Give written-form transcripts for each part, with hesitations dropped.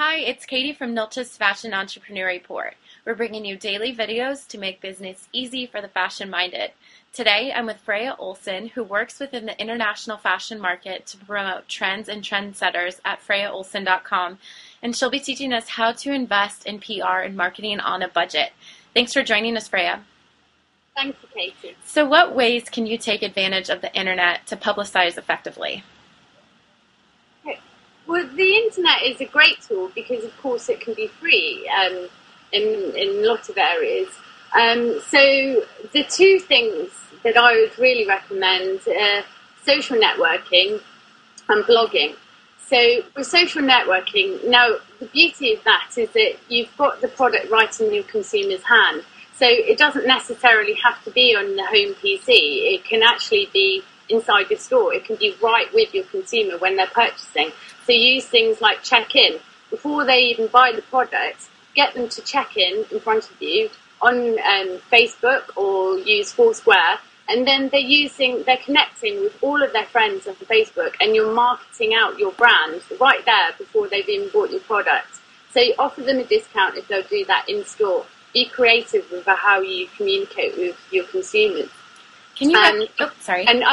Hi, it's Katie from Nilch's Fashion Entrepreneur Report. We're bringing you daily videos to make business easy for the fashion-minded. Today, I'm with Freya Olson, who works within the international fashion market to promote trends and trendsetters at freyaolson.com, and she'll be teaching us how to invest in PR and marketing on a budget. Thanks for joining us, Freya. Thank you, Katie. So what ways can you take advantage of the internet to publicize effectively? Well, the internet is a great tool because, of course, it can be free in lots of areas. So the two things that I would really recommend are social networking and blogging. So with social networking, now the beauty of that is that you've got the product right in your consumer's hand. So it doesn't necessarily have to be on the home PC. It can actually be inside your store. It can be right with your consumer when they're purchasing. So use things like check-in. Before they even buy the product, get them to check in front of you on Facebook or use Foursquare. And then they're connecting with all of their friends on Facebook, and you're marketing out your brand right there before they've even bought your product. So you offer them a discount if they'll do that in store. Be creative with how you communicate with your consumers. Can you? And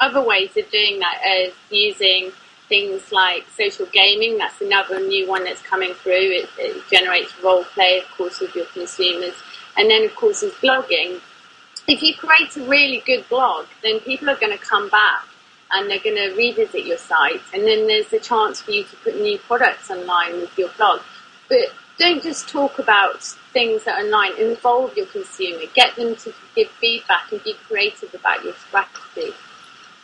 other ways of doing that is using things like social gaming. That's another new one that's coming through. It generates role play, of course, with your consumers. And then, of course, is blogging. If you create a really good blog, then people are going to come back and they're going to revisit your site. And then there's a chance for you to put new products online with your blog. But don't just talk about things that are online. Involve your consumer. Get them to give feedback and be creative about your strategy.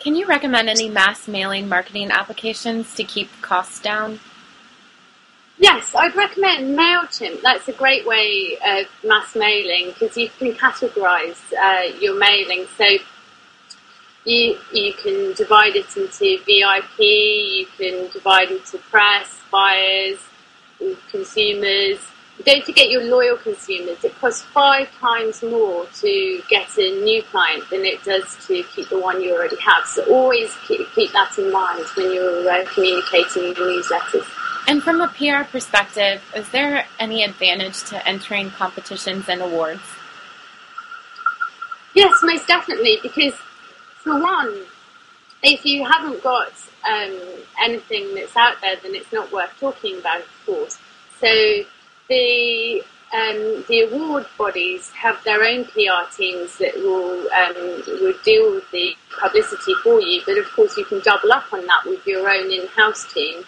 Can you recommend any mass mailing marketing applications to keep costs down? Yes, I'd recommend MailChimp. That's a great way of mass mailing because you can categorize your mailing. So you can divide it into VIP, you can divide it into press, buyers, consumers. Don't forget your loyal consumers. It costs 5 times more to get a new client than it does to keep the one you already have. So always keep that in mind when you're communicating in newsletters. And from a PR perspective, is there any advantage to entering competitions and awards? Yes, most definitely, because for one, if you haven't got anything that's out there, then it's not worth talking about, of course. So the award bodies have their own PR teams that will deal with the publicity for you, but of course you can double up on that with your own in-house team.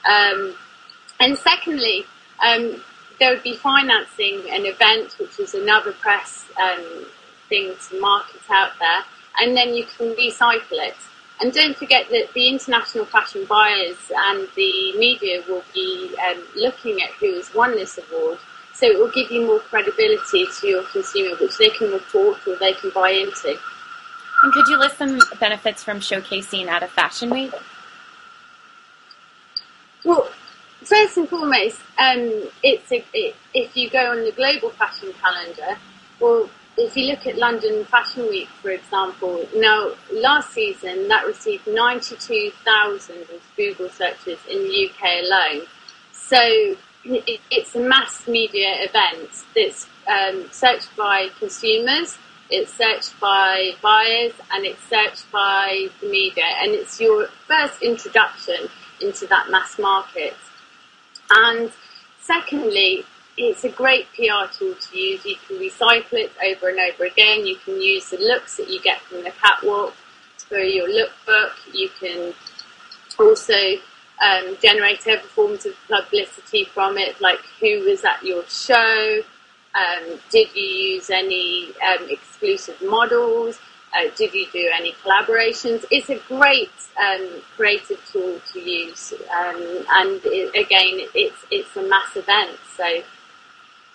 And secondly, there would be financing an event, which is another press thing to market out there, and then you can recycle it. And don't forget that the international fashion buyers and the media will be looking at who has won this award, so it will give you more credibility to your consumer, which they can report or they can buy into. And could you list some benefits from showcasing at a fashion week? Well, first and foremost, if you go on the global fashion calendar, well, if you look at London Fashion Week, for example, now last season that received 92,000 Google searches in the UK alone. So it's a mass media event that's searched by consumers, it's searched by buyers, and it's searched by the media, and it's your first introduction into that mass market. And secondly, it's a great PR tool to use. You can recycle it over and over again. You can use the looks that you get from the catwalk for your lookbook. You can also generate other forms of publicity from it, like who was at your show, did you use any exclusive models, did you do any collaborations. It's a great creative tool to use, and it's a mass event, so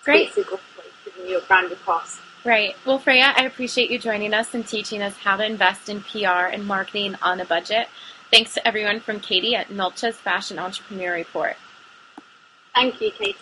great. It's a good way to bring your brand across. Right. Well, Freya, I appreciate you joining us and teaching us how to invest in PR and marketing on a budget. Thanks to everyone from Katie at Nilch's Fashion Entrepreneur Report. Thank you, Katie.